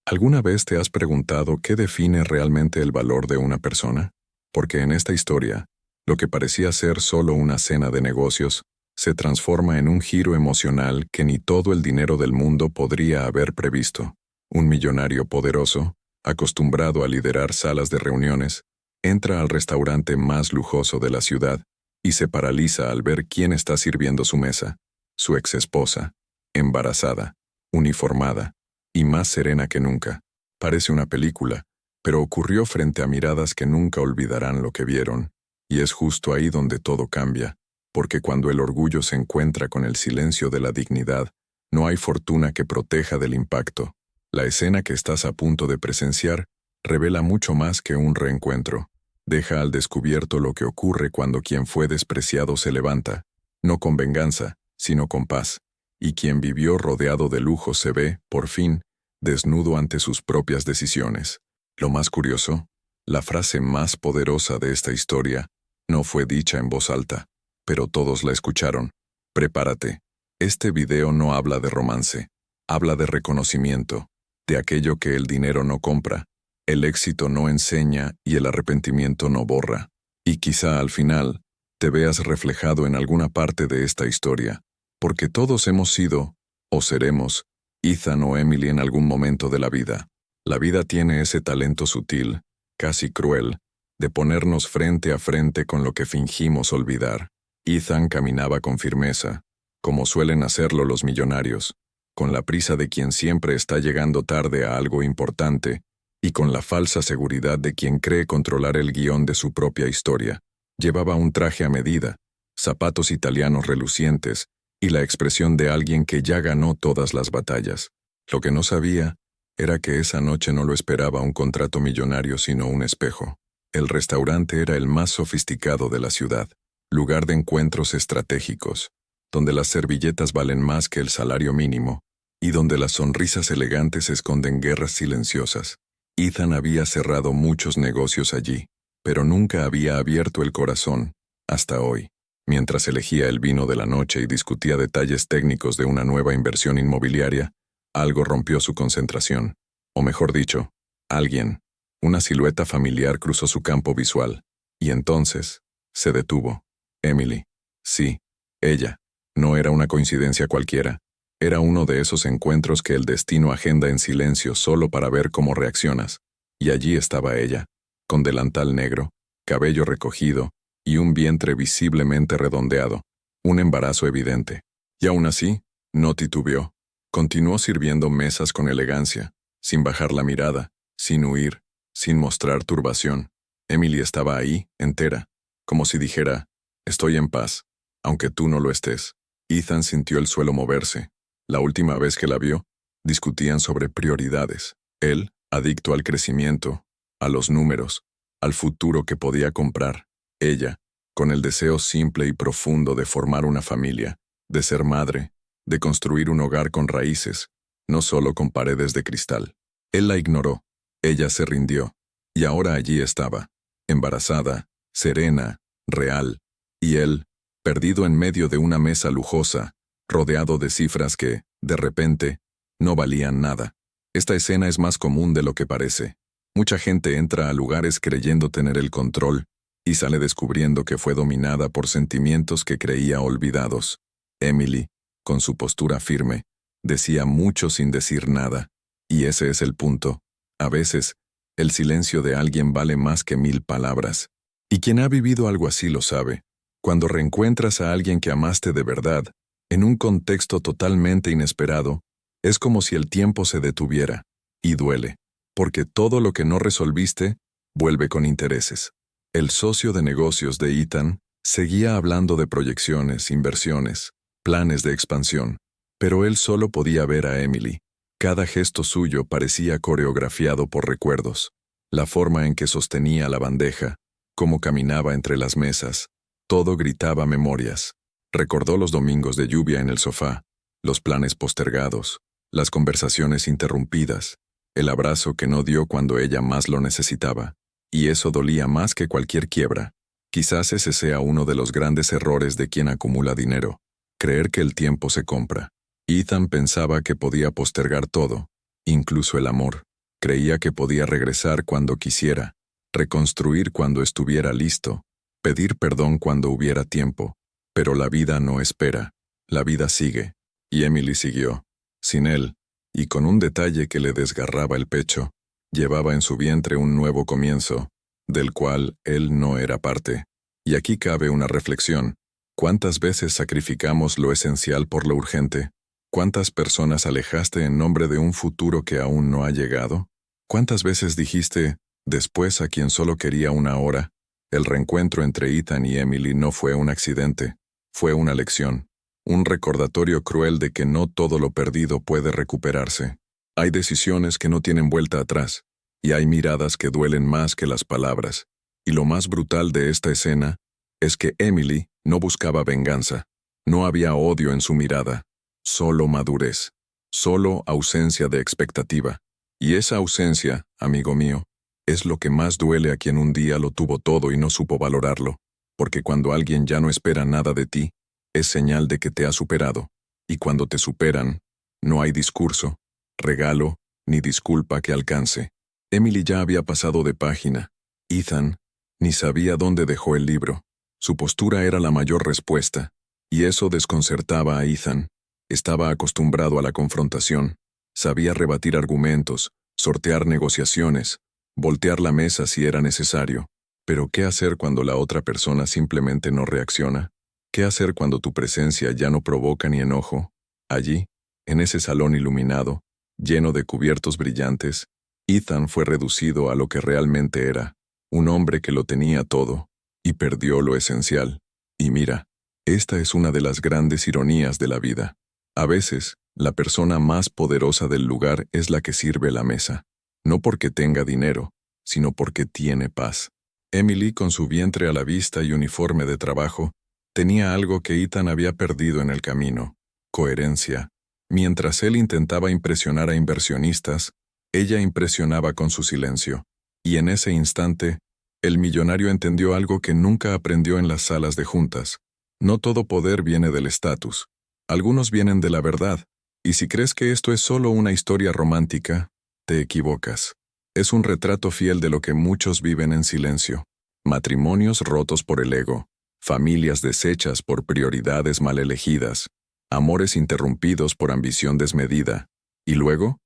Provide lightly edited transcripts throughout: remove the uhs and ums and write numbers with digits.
¿Alguna vez te has preguntado qué define realmente el valor de una persona? Porque en esta historia, lo que parecía ser solo una cena de negocios, se transforma en un giro emocional que ni todo el dinero del mundo podría haber previsto. Un millonario poderoso, acostumbrado a liderar salas de reuniones, entra al restaurante más lujoso de la ciudad y se paraliza al ver quién está sirviendo su mesa. Su exesposa, embarazada, uniformada y más serena que nunca. Parece una película, pero ocurrió frente a miradas que nunca olvidarán lo que vieron, y es justo ahí donde todo cambia, porque cuando el orgullo se encuentra con el silencio de la dignidad, no hay fortuna que proteja del impacto. La escena que estás a punto de presenciar revela mucho más que un reencuentro. Deja al descubierto lo que ocurre cuando quien fue despreciado se levanta, no con venganza, sino con paz, y quien vivió rodeado de lujo se ve, por fin, desnudo ante sus propias decisiones. Lo más curioso, la frase más poderosa de esta historia no fue dicha en voz alta, pero todos la escucharon. Prepárate. Este video no habla de romance, habla de reconocimiento, de aquello que el dinero no compra, el éxito no enseña y el arrepentimiento no borra. Y quizá al final, te veas reflejado en alguna parte de esta historia, porque todos hemos sido, o seremos, Ethan o Emily en algún momento de la vida. La vida tiene ese talento sutil, casi cruel, de ponernos frente a frente con lo que fingimos olvidar. Ethan caminaba con firmeza, como suelen hacerlo los millonarios, con la prisa de quien siempre está llegando tarde a algo importante, y con la falsa seguridad de quien cree controlar el guión de su propia historia. Llevaba un traje a medida, zapatos italianos relucientes, y la expresión de alguien que ya ganó todas las batallas. Lo que no sabía era que esa noche no lo esperaba un contrato millonario sino un espejo. El restaurante era el más sofisticado de la ciudad, lugar de encuentros estratégicos, donde las servilletas valen más que el salario mínimo, y donde las sonrisas elegantes esconden guerras silenciosas. Ethan había cerrado muchos negocios allí, pero nunca había abierto el corazón, hasta hoy. Mientras elegía el vino de la noche y discutía detalles técnicos de una nueva inversión inmobiliaria, algo rompió su concentración. O mejor dicho, alguien, una silueta familiar cruzó su campo visual, y entonces, se detuvo. Emily. Sí, ella. No era una coincidencia cualquiera. Era uno de esos encuentros que el destino agenda en silencio solo para ver cómo reaccionas. Y allí estaba ella, con delantal negro, cabello recogido, y un vientre visiblemente redondeado, un embarazo evidente. Y aún así, no titubeó. Continuó sirviendo mesas con elegancia, sin bajar la mirada, sin huir, sin mostrar turbación. Emily estaba ahí, entera, como si dijera, estoy en paz, aunque tú no lo estés. Ethan sintió el suelo moverse. La última vez que la vio, discutían sobre prioridades. Él, adicto al crecimiento, a los números, al futuro que podía comprar. Ella, con el deseo simple y profundo de formar una familia, de ser madre, de construir un hogar con raíces, no solo con paredes de cristal. Él la ignoró, ella se rindió, y ahora allí estaba, embarazada, serena, real, y él, perdido en medio de una mesa lujosa, rodeado de cifras que, de repente, no valían nada. Esta escena es más común de lo que parece. Mucha gente entra a lugares creyendo tener el control, y sale descubriendo que fue dominada por sentimientos que creía olvidados. Emily, con su postura firme, decía mucho sin decir nada. Y ese es el punto. A veces, el silencio de alguien vale más que 1000 palabras. Y quien ha vivido algo así lo sabe. Cuando reencuentras a alguien que amaste de verdad, en un contexto totalmente inesperado, es como si el tiempo se detuviera. Y duele, porque todo lo que no resolviste, vuelve con intereses. El socio de negocios de Ethan seguía hablando de proyecciones, inversiones, planes de expansión, pero él solo podía ver a Emily. Cada gesto suyo parecía coreografiado por recuerdos. La forma en que sostenía la bandeja, cómo caminaba entre las mesas, todo gritaba memorias. Recordó los domingos de lluvia en el sofá, los planes postergados, las conversaciones interrumpidas, el abrazo que no dio cuando ella más lo necesitaba. Y eso dolía más que cualquier quiebra. Quizás ese sea uno de los grandes errores de quien acumula dinero, creer que el tiempo se compra. Ethan pensaba que podía postergar todo, incluso el amor, Creía que podía regresar cuando quisiera, reconstruir cuando estuviera listo, pedir perdón cuando hubiera tiempo. Pero la vida no espera, la vida sigue. Y Emily siguió, sin él, y con un detalle que le desgarraba el pecho. Llevaba en su vientre un nuevo comienzo, del cual él no era parte. Y aquí cabe una reflexión. ¿Cuántas veces sacrificamos lo esencial por lo urgente? ¿Cuántas personas alejaste en nombre de un futuro que aún no ha llegado? ¿Cuántas veces dijiste, después a quien solo quería una hora? El reencuentro entre Ethan y Emily no fue un accidente, fue una lección, un recordatorio cruel de que no todo lo perdido puede recuperarse. Hay decisiones que no tienen vuelta atrás, y hay miradas que duelen más que las palabras. Y lo más brutal de esta escena es que Emily no buscaba venganza, no había odio en su mirada, solo madurez, solo ausencia de expectativa. Y esa ausencia, amigo mío, es lo que más duele a quien un día lo tuvo todo y no supo valorarlo, porque cuando alguien ya no espera nada de ti, es señal de que te ha superado, y cuando te superan, no hay discurso, regalo, ni disculpa que alcance. Emily ya había pasado de página. Ethan ni sabía dónde dejó el libro. Su postura era la mayor respuesta, y eso desconcertaba a Ethan. Estaba acostumbrado a la confrontación, sabía rebatir argumentos, sortear negociaciones, voltear la mesa si era necesario. Pero ¿qué hacer cuando la otra persona simplemente no reacciona? ¿Qué hacer cuando tu presencia ya no provoca ni enojo? Allí, en ese salón iluminado, lleno de cubiertos brillantes, Ethan fue reducido a lo que realmente era, un hombre que lo tenía todo, y perdió lo esencial. Y mira, esta es una de las grandes ironías de la vida. A veces, la persona más poderosa del lugar es la que sirve la mesa, no porque tenga dinero, sino porque tiene paz. Emily, con su vientre a la vista y uniforme de trabajo, tenía algo que Ethan había perdido en el camino: coherencia. Mientras él intentaba impresionar a inversionistas, ella impresionaba con su silencio. Y en ese instante, el millonario entendió algo que nunca aprendió en las salas de juntas. No todo poder viene del estatus. Algunos vienen de la verdad. Y si crees que esto es solo una historia romántica, te equivocas. Es un retrato fiel de lo que muchos viven en silencio. Matrimonios rotos por el ego, familias deshechas por prioridades mal elegidas, amores interrumpidos por ambición desmedida. Y luego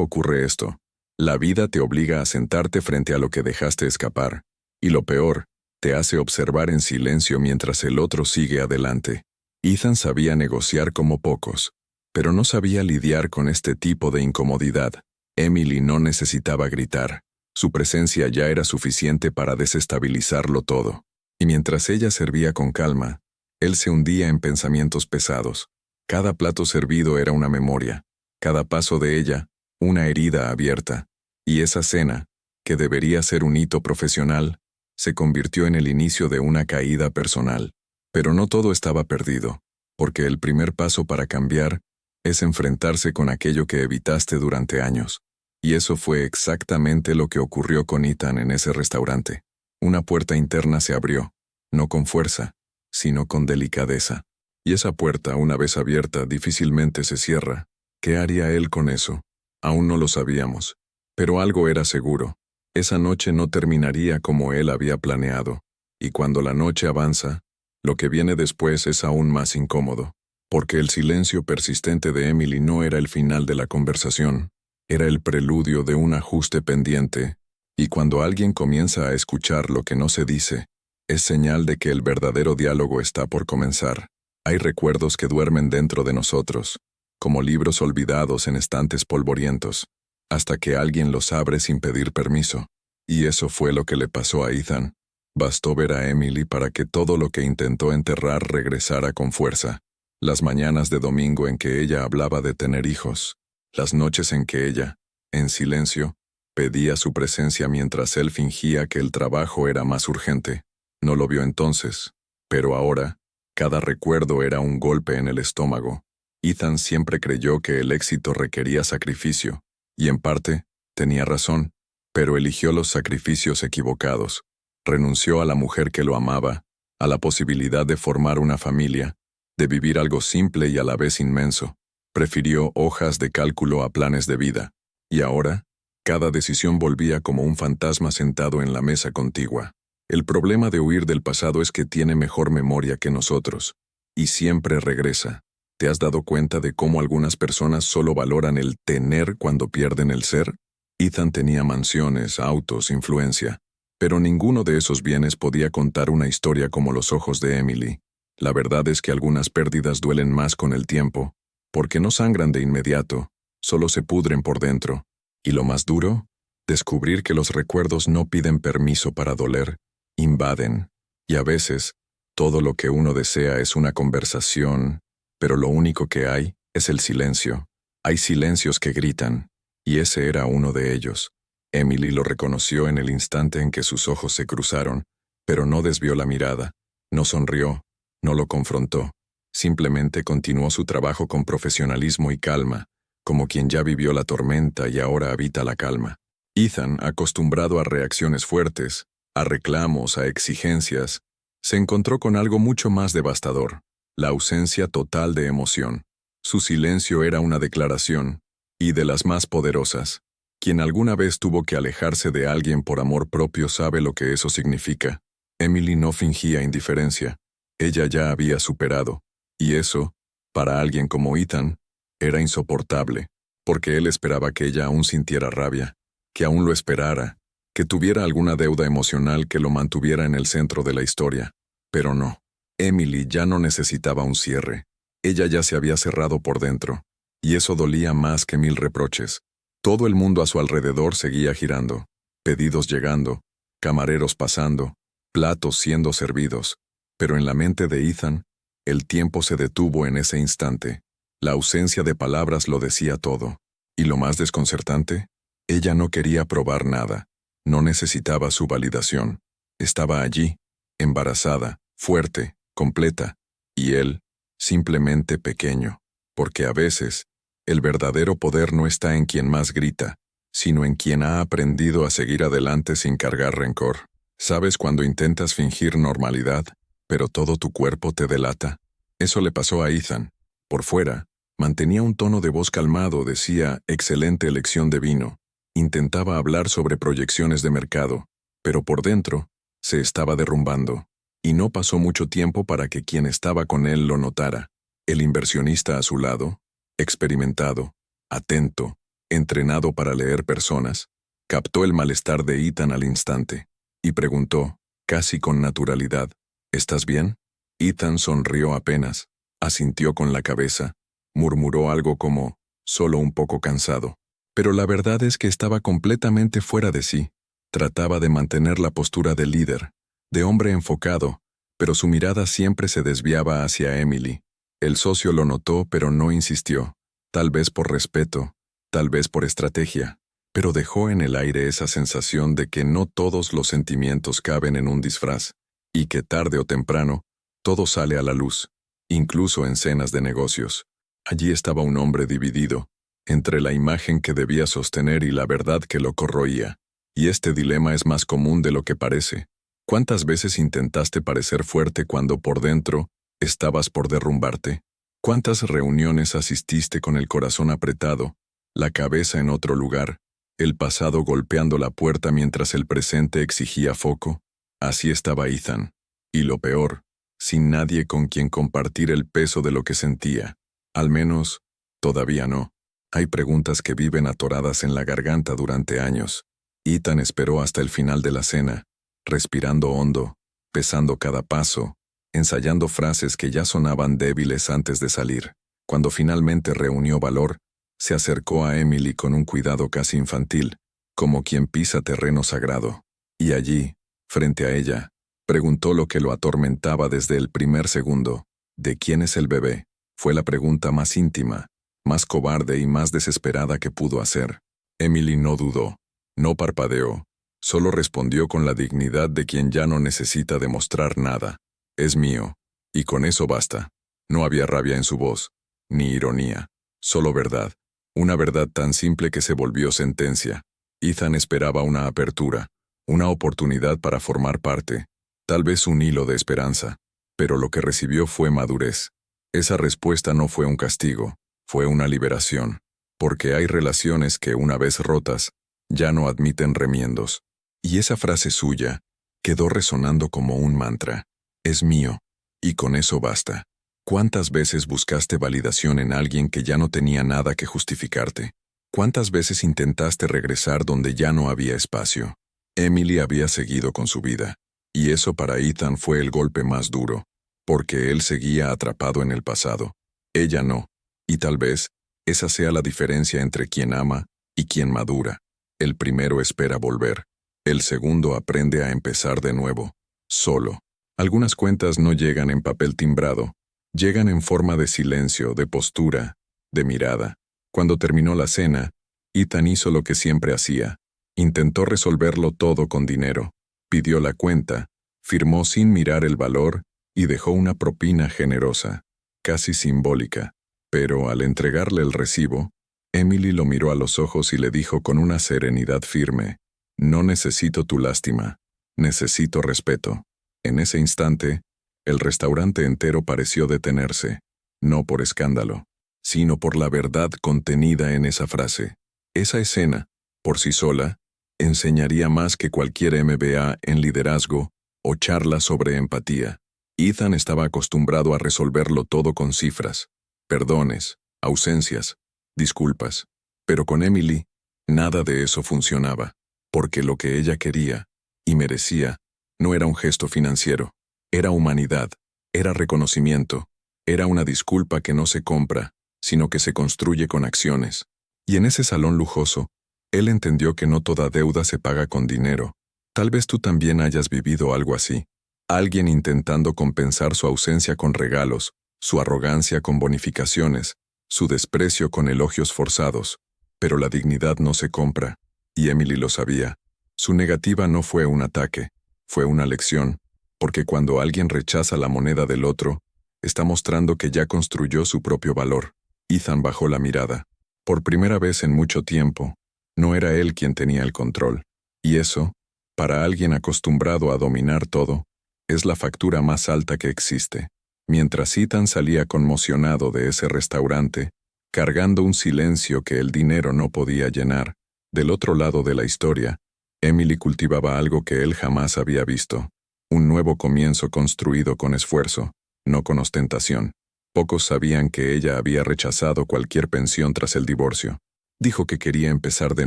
ocurre esto. La vida te obliga a sentarte frente a lo que dejaste escapar. Y lo peor, te hace observar en silencio mientras el otro sigue adelante. Ethan sabía negociar como pocos, pero no sabía lidiar con este tipo de incomodidad. Emily no necesitaba gritar. Su presencia ya era suficiente para desestabilizarlo todo. Y mientras ella servía con calma, él se hundía en pensamientos pesados. Cada plato servido era una memoria, cada paso de ella, una herida abierta. Y esa cena, que debería ser un hito profesional, se convirtió en el inicio de una caída personal. Pero no todo estaba perdido, porque el primer paso para cambiar es enfrentarse con aquello que evitaste durante años. Y eso fue exactamente lo que ocurrió con Ethan en ese restaurante. Una puerta interna se abrió, no con fuerza, sino con delicadeza. Y esa puerta, una vez abierta, difícilmente se cierra. ¿Qué haría él con eso? Aún no lo sabíamos. Pero algo era seguro. Esa noche no terminaría como él había planeado. Y cuando la noche avanza, lo que viene después es aún más incómodo. Porque el silencio persistente de Emily no era el final de la conversación. Era el preludio de un ajuste pendiente. Y cuando alguien comienza a escuchar lo que no se dice, es señal de que el verdadero diálogo está por comenzar. Hay recuerdos que duermen dentro de nosotros, como libros olvidados en estantes polvorientos, hasta que alguien los abre sin pedir permiso. Y eso fue lo que le pasó a Ethan. Bastó ver a Emily para que todo lo que intentó enterrar regresara con fuerza. Las mañanas de domingo en que ella hablaba de tener hijos. Las noches en que ella, en silencio, pedía su presencia mientras él fingía que el trabajo era más urgente. No lo vio entonces, pero ahora, cada recuerdo era un golpe en el estómago. Ethan siempre creyó que el éxito requería sacrificio, y en parte, tenía razón, pero eligió los sacrificios equivocados. Renunció a la mujer que lo amaba, a la posibilidad de formar una familia, de vivir algo simple y a la vez inmenso. Prefirió hojas de cálculo a planes de vida. Y ahora, Cada decisión volvía como un fantasma sentado en la mesa contigua. El problema de huir del pasado es que tiene mejor memoria que nosotros. Y siempre regresa. ¿Te has dado cuenta de cómo algunas personas solo valoran el tener cuando pierden el ser? Ethan tenía mansiones, autos, influencia. Pero ninguno de esos bienes podía contar una historia como los ojos de Emily. La verdad es que algunas pérdidas duelen más con el tiempo, porque no sangran de inmediato, solo se pudren por dentro. Y lo más duro, descubrir que los recuerdos no piden permiso para doler, invaden, y a veces, todo lo que uno desea es una conversación, pero lo único que hay es el silencio. Hay silencios que gritan, y ese era uno de ellos. Emily lo reconoció en el instante en que sus ojos se cruzaron, pero no desvió la mirada, no sonrió, no lo confrontó. Simplemente continuó su trabajo con profesionalismo y calma, como quien ya vivió la tormenta y ahora habita la calma. Ethan, acostumbrado a reacciones fuertes, a reclamos, a exigencias, se encontró con algo mucho más devastador, la ausencia total de emoción. Su silencio era una declaración, y de las más poderosas. Quien alguna vez tuvo que alejarse de alguien por amor propio sabe lo que eso significa. Emily no fingía indiferencia. Ella ya había superado, y eso, para alguien como Ethan, era insoportable, porque él esperaba que ella aún sintiera rabia, que aún lo esperara, que tuviera alguna deuda emocional que lo mantuviera en el centro de la historia. Pero no. Emily ya no necesitaba un cierre. Ella ya se había cerrado por dentro, y eso dolía más que 1000 reproches. Todo el mundo a su alrededor seguía girando, pedidos llegando, camareros pasando, platos siendo servidos, pero en la mente de Ethan, el tiempo se detuvo en ese instante. La ausencia de palabras lo decía todo. Y lo más desconcertante, ella no quería probar nada, no necesitaba su validación. Estaba allí, embarazada, fuerte, completa, y él, simplemente pequeño, porque a veces, el verdadero poder no está en quien más grita, sino en quien ha aprendido a seguir adelante sin cargar rencor. ¿Sabes cuando intentas fingir normalidad, pero todo tu cuerpo te delata? Eso le pasó a Ethan. Por fuera, mantenía un tono de voz calmado, decía, excelente elección de vino. Intentaba hablar sobre proyecciones de mercado, pero por dentro, se estaba derrumbando. Y no pasó mucho tiempo para que quien estaba con él lo notara. El inversionista a su lado, experimentado, atento, entrenado para leer personas, captó el malestar de Ethan al instante, y preguntó, casi con naturalidad, ¿estás bien? Ethan sonrió apenas, asintió con la cabeza, murmuró algo como, solo un poco cansado. Pero la verdad es que estaba completamente fuera de sí. Trataba de mantener la postura de líder, de hombre enfocado, pero su mirada siempre se desviaba hacia Emily. El socio lo notó, pero no insistió, tal vez por respeto, tal vez por estrategia, pero dejó en el aire esa sensación de que no todos los sentimientos caben en un disfraz, y que tarde o temprano, todo sale a la luz, incluso en cenas de negocios. Allí estaba un hombre dividido, entre la imagen que debía sostener y la verdad que lo corroía. Y este dilema es más común de lo que parece. ¿Cuántas veces intentaste parecer fuerte cuando por dentro estabas por derrumbarte? ¿Cuántas reuniones asististe con el corazón apretado, la cabeza en otro lugar, el pasado golpeando la puerta mientras el presente exigía foco? Así estaba Ethan. Y lo peor, sin nadie con quien compartir el peso de lo que sentía. Al menos, todavía no. Hay preguntas que viven atoradas en la garganta durante años. Ethan esperó hasta el final de la cena, respirando hondo, pesando cada paso, ensayando frases que ya sonaban débiles antes de salir. Cuando finalmente reunió valor, se acercó a Emily con un cuidado casi infantil, como quien pisa terreno sagrado. Y allí, frente a ella, preguntó lo que lo atormentaba desde el primer segundo. ¿De quién es el bebé? Fue la pregunta más íntima, más cobarde y más desesperada que pudo hacer. Emily no dudó, no parpadeó, solo respondió con la dignidad de quien ya no necesita demostrar nada. Es mío, y con eso basta. No había rabia en su voz, ni ironía, solo verdad. Una verdad tan simple que se volvió sentencia. Ethan esperaba una apertura, una oportunidad para formar parte, tal vez un hilo de esperanza, pero lo que recibió fue madurez. Esa respuesta no fue un castigo, fue una liberación, porque hay relaciones que, una vez rotas, ya no admiten remiendos. Y esa frase suya quedó resonando como un mantra. Es mío, y con eso basta. ¿Cuántas veces buscaste validación en alguien que ya no tenía nada que justificarte? ¿Cuántas veces intentaste regresar donde ya no había espacio? Emily había seguido con su vida, y eso para Ethan fue el golpe más duro, porque él seguía atrapado en el pasado. Ella no, y tal vez esa sea la diferencia entre quien ama y quien madura. El primero espera volver, el segundo aprende a empezar de nuevo, solo. Algunas cuentas no llegan en papel timbrado, llegan en forma de silencio, de postura, de mirada. Cuando terminó la cena, Ethan hizo lo que siempre hacía. Intentó resolverlo todo con dinero. Pidió la cuenta, firmó sin mirar el valor y dejó una propina generosa, casi simbólica. Pero al entregarle el recibo, Emily lo miró a los ojos y le dijo con una serenidad firme: «No necesito tu lástima, necesito respeto». En ese instante, el restaurante entero pareció detenerse, no por escándalo, sino por la verdad contenida en esa frase. Esa escena, por sí sola, enseñaría más que cualquier MBA en liderazgo o charla sobre empatía. Ethan estaba acostumbrado a resolverlo todo con cifras, perdones, ausencias, disculpas. Pero con Emily, nada de eso funcionaba, porque lo que ella quería, y merecía, no era un gesto financiero, era humanidad, era reconocimiento, era una disculpa que no se compra, sino que se construye con acciones. Y en ese salón lujoso, él entendió que no toda deuda se paga con dinero. Tal vez tú también hayas vivido algo así. Alguien intentando compensar su ausencia con regalos, su arrogancia con bonificaciones, su desprecio con elogios forzados. Pero la dignidad no se compra, y Emily lo sabía. Su negativa no fue un ataque, fue una lección, porque cuando alguien rechaza la moneda del otro, está mostrando que ya construyó su propio valor. Ethan bajó la mirada. Por primera vez en mucho tiempo, no era él quien tenía el control. Y eso, para alguien acostumbrado a dominar todo, es la factura más alta que existe. Mientras Ethan salía conmocionado de ese restaurante, cargando un silencio que el dinero no podía llenar, del otro lado de la historia, Emily cultivaba algo que él jamás había visto. Un nuevo comienzo construido con esfuerzo, no con ostentación. Pocos sabían que ella había rechazado cualquier pensión tras el divorcio. Dijo que quería empezar de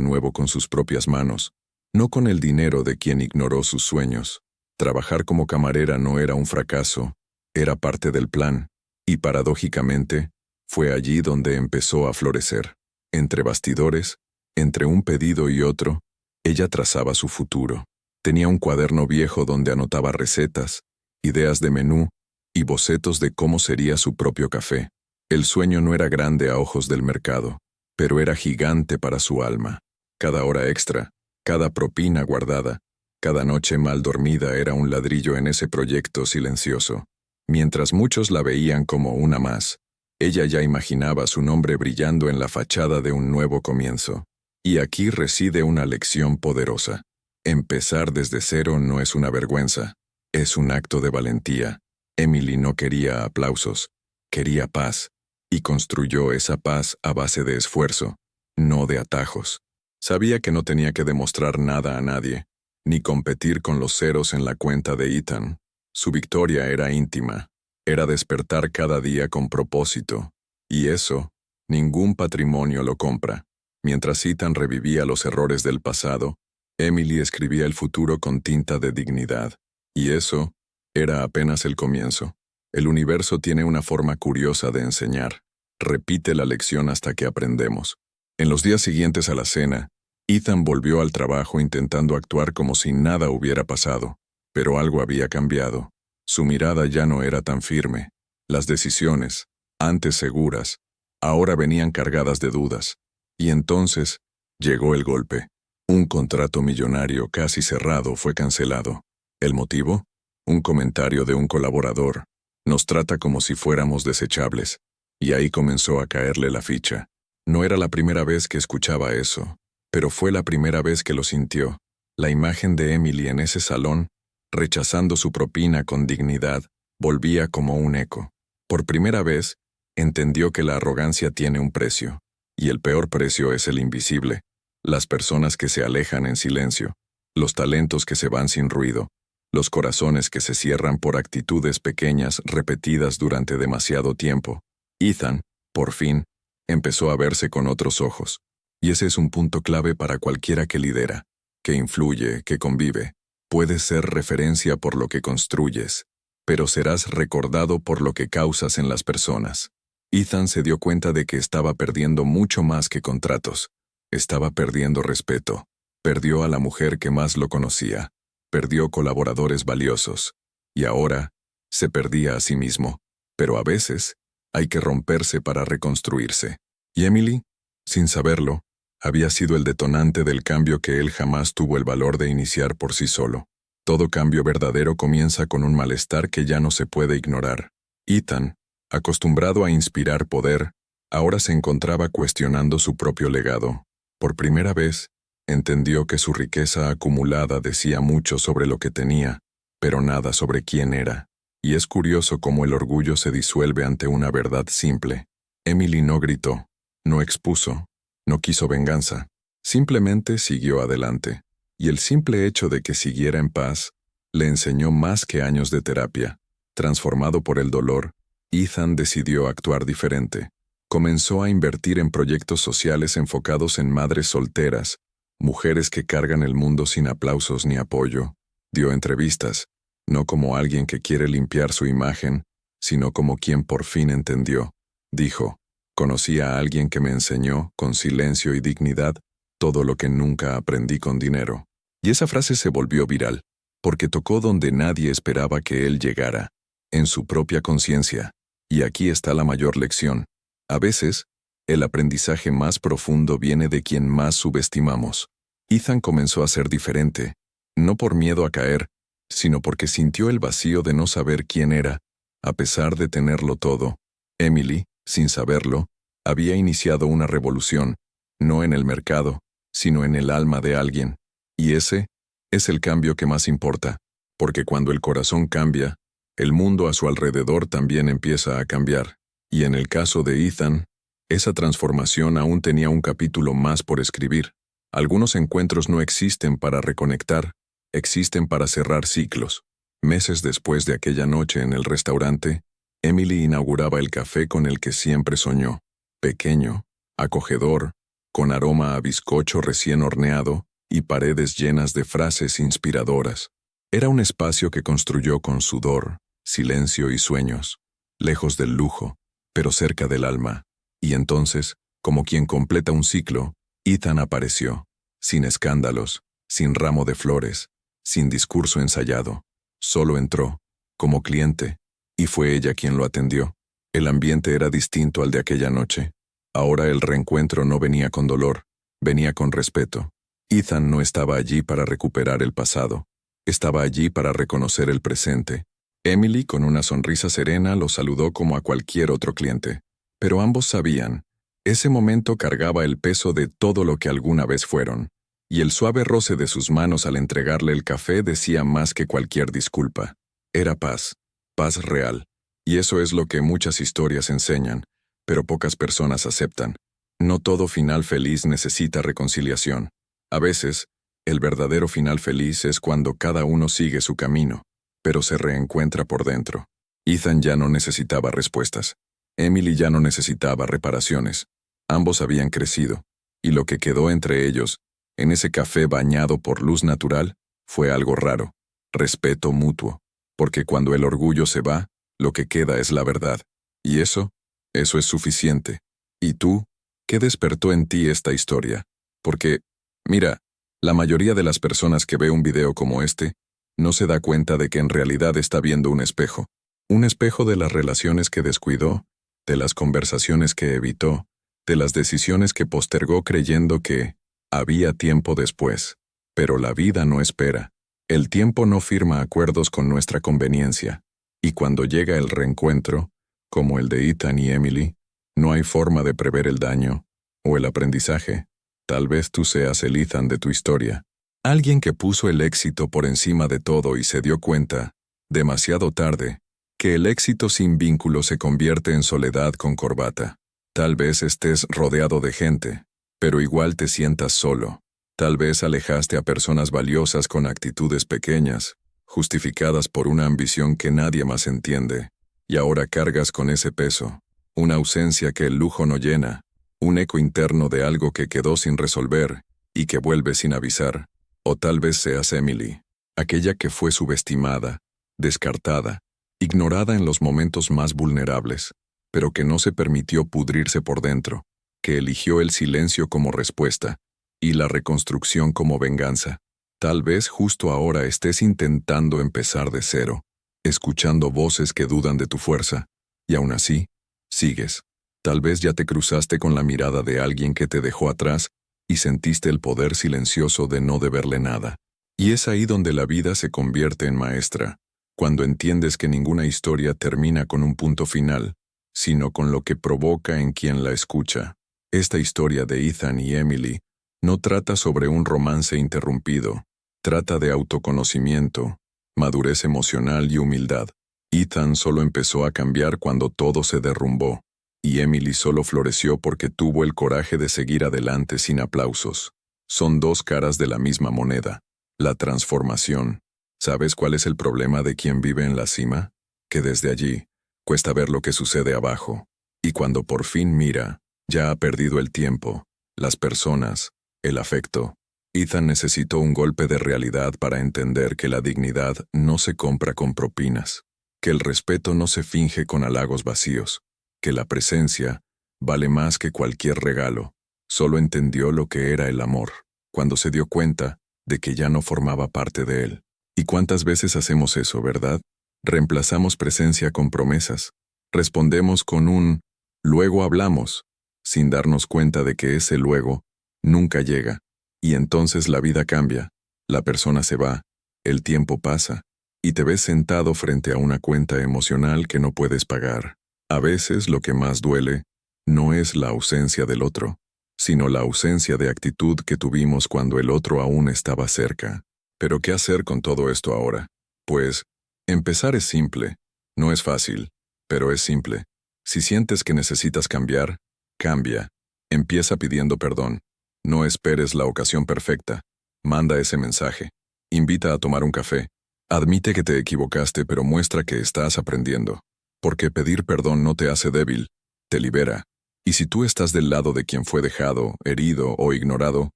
nuevo con sus propias manos, no con el dinero de quien ignoró sus sueños. Trabajar como camarera no era un fracaso, era parte del plan, y paradójicamente, fue allí donde empezó a florecer. Entre bastidores, entre un pedido y otro, ella trazaba su futuro. Tenía un cuaderno viejo donde anotaba recetas, ideas de menú y bocetos de cómo sería su propio café. El sueño no era grande a ojos del mercado, pero era gigante para su alma. Cada hora extra, cada propina guardada, cada noche mal dormida era un ladrillo en ese proyecto silencioso. Mientras muchos la veían como una más, ella ya imaginaba su nombre brillando en la fachada de un nuevo comienzo. Y aquí reside una lección poderosa. Empezar desde cero no es una vergüenza, es un acto de valentía. Emily no quería aplausos, quería paz, y construyó esa paz a base de esfuerzo, no de atajos. Sabía que no tenía que demostrar nada a nadie, ni competir con los ceros en la cuenta de Ethan. Su victoria era íntima, era despertar cada día con propósito, y eso, ningún patrimonio lo compra. Mientras Ethan revivía los errores del pasado, Emily escribía el futuro con tinta de dignidad. Y eso era apenas el comienzo. El universo tiene una forma curiosa de enseñar. Repite la lección hasta que aprendemos. En los días siguientes a la cena, Ethan volvió al trabajo intentando actuar como si nada hubiera pasado. Pero algo había cambiado. Su mirada ya no era tan firme. Las decisiones, antes seguras, ahora venían cargadas de dudas. Y entonces, llegó el golpe. Un contrato millonario casi cerrado fue cancelado. ¿El motivo? Un comentario de un colaborador. Nos trata como si fuéramos desechables. Y ahí comenzó a caerle la ficha. No era la primera vez que escuchaba eso, pero fue la primera vez que lo sintió. La imagen de Emily en ese salón, rechazando su propina con dignidad, volvía como un eco. Por primera vez, entendió que la arrogancia tiene un precio. Y el peor precio es el invisible. las personas que se alejan en silencio, los talentos que se van sin ruido, los corazones que se cierran por actitudes pequeñas repetidas durante demasiado tiempo. Ethan, por fin, empezó a verse con otros ojos. Y ese es un punto clave para cualquiera que lidera, que influye, que convive. Puedes ser referencia por lo que construyes, pero serás recordado por lo que causas en las personas. Ethan se dio cuenta de que estaba perdiendo mucho más que contratos. Estaba perdiendo respeto. Perdió a la mujer que más lo conocía. Perdió colaboradores valiosos. Y ahora, se perdía a sí mismo. Pero a veces, hay que romperse para reconstruirse. Y Emily, sin saberlo, había sido el detonante del cambio que él jamás tuvo el valor de iniciar por sí solo. Todo cambio verdadero comienza con un malestar que ya no se puede ignorar. Ethan, acostumbrado a inspirar poder, ahora se encontraba cuestionando su propio legado. Por primera vez, entendió que su riqueza acumulada decía mucho sobre lo que tenía, pero nada sobre quién era. Y es curioso cómo el orgullo se disuelve ante una verdad simple. Emily no gritó, no expuso, no quiso venganza. Simplemente siguió adelante. Y el simple hecho de que siguiera en paz le enseñó más que años de terapia. Transformado por el dolor, Ethan decidió actuar diferente. Comenzó a invertir en proyectos sociales enfocados en madres solteras, mujeres que cargan el mundo sin aplausos ni apoyo. Dio entrevistas, no como alguien que quiere limpiar su imagen, sino como quien por fin entendió. Dijo, conocí a alguien que me enseñó, con silencio y dignidad, todo lo que nunca aprendí con dinero. Y esa frase se volvió viral, porque tocó donde nadie esperaba que él llegara, en su propia conciencia. Y aquí está la mayor lección. A veces, el aprendizaje más profundo viene de quien más subestimamos. Ethan comenzó a ser diferente, no por miedo a caer, sino porque sintió el vacío de no saber quién era, a pesar de tenerlo todo. Emily, sin saberlo, había iniciado una revolución, no en el mercado, sino en el alma de alguien. Y ese es el cambio que más importa, porque cuando el corazón cambia, el mundo a su alrededor también empieza a cambiar. Y en el caso de Ethan, esa transformación aún tenía un capítulo más por escribir. Algunos encuentros no existen para reconectar, existen para cerrar ciclos. Meses después de aquella noche en el restaurante, Emily inauguraba el café con el que siempre soñó. Pequeño, acogedor, con aroma a bizcocho recién horneado y paredes llenas de frases inspiradoras. Era un espacio que construyó con sudor, silencio y sueños, lejos del lujo, pero cerca del alma. Y entonces, como quien completa un ciclo, Ethan apareció, sin escándalos, sin ramo de flores, sin discurso ensayado. Solo entró, como cliente, y fue ella quien lo atendió. El ambiente era distinto al de aquella noche. Ahora el reencuentro no venía con dolor, venía con respeto. Ethan no estaba allí para recuperar el pasado, estaba allí para reconocer el presente. Emily, con una sonrisa serena, lo saludó como a cualquier otro cliente. Pero ambos sabían, ese momento cargaba el peso de todo lo que alguna vez fueron, y el suave roce de sus manos al entregarle el café decía más que cualquier disculpa. Era paz, paz real, y eso es lo que muchas historias enseñan, pero pocas personas aceptan. No todo final feliz necesita reconciliación. A veces, el verdadero final feliz es cuando cada uno sigue su camino, pero se reencuentra por dentro. Ethan ya no necesitaba respuestas. Emily ya no necesitaba reparaciones. Ambos habían crecido, y lo que quedó entre ellos, en ese café bañado por luz natural, fue algo raro, respeto mutuo, porque cuando el orgullo se va, lo que queda es la verdad. Y eso es suficiente. ¿Y tú? ¿Qué despertó en ti esta historia? Porque, mira, la mayoría de las personas que ve un video como este, no se da cuenta de que en realidad está viendo un espejo de las relaciones que descuidó, de las conversaciones que evitó, de las decisiones que postergó creyendo que había tiempo después. Pero la vida no espera. El tiempo no firma acuerdos con nuestra conveniencia. Y cuando llega el reencuentro, como el de Ethan y Emily, no hay forma de prever el daño o el aprendizaje. Tal vez tú seas el Ethan de tu historia. Alguien que puso el éxito por encima de todo y se dio cuenta, demasiado tarde, que el éxito sin vínculo se convierte en soledad con corbata. Tal vez estés rodeado de gente, pero igual te sientas solo. Tal vez alejaste a personas valiosas con actitudes pequeñas, justificadas por una ambición que nadie más entiende, y ahora cargas con ese peso, una ausencia que el lujo no llena, un eco interno de algo que quedó sin resolver y que vuelve sin avisar. O tal vez seas Emily, aquella que fue subestimada, descartada, ignorada en los momentos más vulnerables, pero que no se permitió pudrirse por dentro, que eligió el silencio como respuesta y la reconstrucción como venganza. Tal vez justo ahora estés intentando empezar de cero, escuchando voces que dudan de tu fuerza, y aún así, sigues. Tal vez ya te cruzaste con la mirada de alguien que te dejó atrás y sentiste el poder silencioso de no deberle nada. Y es ahí donde la vida se convierte en maestra, cuando entiendes que ninguna historia termina con un punto final, sino con lo que provoca en quien la escucha. Esta historia de Ethan y Emily no trata sobre un romance interrumpido, trata de autoconocimiento, madurez emocional y humildad. Ethan solo empezó a cambiar cuando todo se derrumbó, y Emily solo floreció porque tuvo el coraje de seguir adelante sin aplausos. Son dos caras de la misma moneda, la transformación. ¿Sabes cuál es el problema de quien vive en la cima? Que desde allí, cuesta ver lo que sucede abajo, y cuando por fin mira, ya ha perdido el tiempo, las personas, el afecto. Ethan necesitó un golpe de realidad para entender que la dignidad no se compra con propinas, que el respeto no se finge con halagos vacíos, que la presencia vale más que cualquier regalo. Solo entendió lo que era el amor, cuando se dio cuenta de que ya no formaba parte de él. ¿Y cuántas veces hacemos eso, verdad? Reemplazamos presencia con promesas. Respondemos con un «luego hablamos», sin darnos cuenta de que ese luego nunca llega. Y entonces la vida cambia, la persona se va, el tiempo pasa, y te ves sentado frente a una cuenta emocional que no puedes pagar. A veces lo que más duele no es la ausencia del otro, sino la ausencia de actitud que tuvimos cuando el otro aún estaba cerca. ¿Pero qué hacer con todo esto ahora? Pues, empezar es simple. No es fácil, pero es simple. Si sientes que necesitas cambiar, cambia. Empieza pidiendo perdón. No esperes la ocasión perfecta. Manda ese mensaje. Invita a tomar un café. Admite que te equivocaste, pero muestra que estás aprendiendo. Porque pedir perdón no te hace débil, te libera. Y si tú estás del lado de quien fue dejado, herido o ignorado,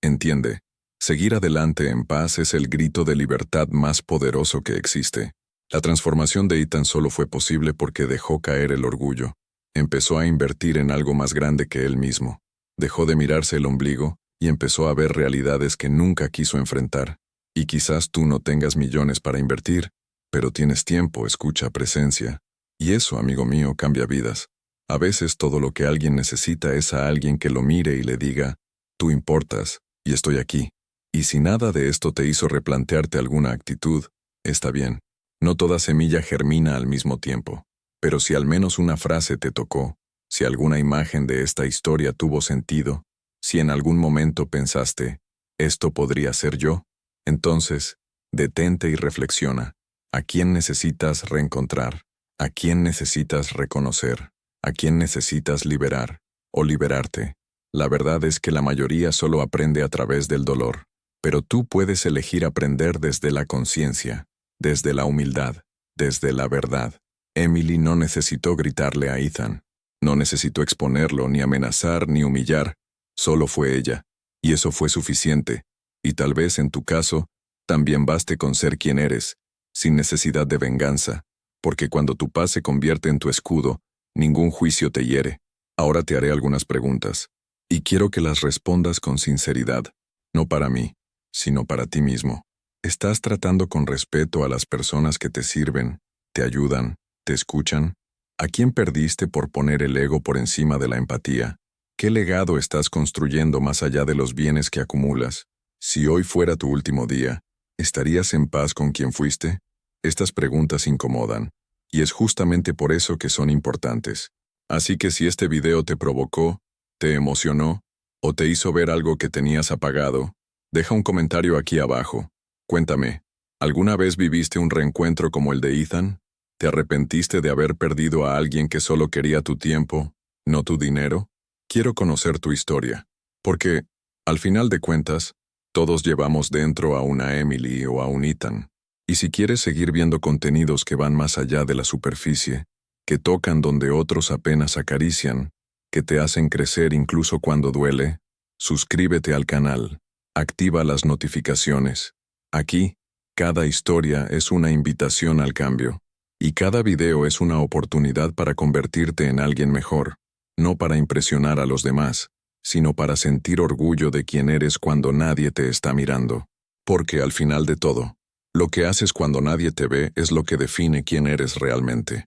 entiende, seguir adelante en paz es el grito de libertad más poderoso que existe. La transformación de Ethan solo fue posible porque dejó caer el orgullo. Empezó a invertir en algo más grande que él mismo. Dejó de mirarse el ombligo y empezó a ver realidades que nunca quiso enfrentar. Y quizás tú no tengas millones para invertir, pero tienes tiempo, escucha, presencia. Y eso, amigo mío, cambia vidas. A veces todo lo que alguien necesita es a alguien que lo mire y le diga, tú importas, y estoy aquí. Y si nada de esto te hizo replantearte alguna actitud, está bien. No toda semilla germina al mismo tiempo. Pero si al menos una frase te tocó, si alguna imagen de esta historia tuvo sentido, si en algún momento pensaste, ¿esto podría ser yo? Entonces, detente y reflexiona. ¿A quién necesitas reencontrar? ¿A quién necesitas reconocer? ¿A quién necesitas liberar o liberarte? La verdad es que la mayoría solo aprende a través del dolor, pero tú puedes elegir aprender desde la conciencia, desde la humildad, desde la verdad. Emily no necesitó gritarle a Ethan, no necesitó exponerlo, ni amenazar, ni humillar, solo fue ella, y eso fue suficiente, y tal vez en tu caso, también baste con ser quien eres, sin necesidad de venganza, porque cuando tu paz se convierte en tu escudo, ningún juicio te hiere. Ahora te haré algunas preguntas, y quiero que las respondas con sinceridad, no para mí, sino para ti mismo. ¿Estás tratando con respeto a las personas que te sirven, te ayudan, te escuchan? ¿A quién perdiste por poner el ego por encima de la empatía? ¿Qué legado estás construyendo más allá de los bienes que acumulas? Si hoy fuera tu último día, ¿estarías en paz con quien fuiste? Estas preguntas incomodan, y es justamente por eso que son importantes. Así que si este video te provocó, te emocionó, o te hizo ver algo que tenías apagado, deja un comentario aquí abajo. Cuéntame, ¿alguna vez viviste un reencuentro como el de Ethan? ¿Te arrepentiste de haber perdido a alguien que solo quería tu tiempo, no tu dinero? Quiero conocer tu historia. Porque, al final de cuentas, todos llevamos dentro a una Emily o a un Ethan. Y si quieres seguir viendo contenidos que van más allá de la superficie, que tocan donde otros apenas acarician, que te hacen crecer incluso cuando duele, suscríbete al canal, activa las notificaciones. Aquí, cada historia es una invitación al cambio, y cada video es una oportunidad para convertirte en alguien mejor, no para impresionar a los demás, sino para sentir orgullo de quién eres cuando nadie te está mirando. Porque al final de todo, lo que haces cuando nadie te ve es lo que define quién eres realmente.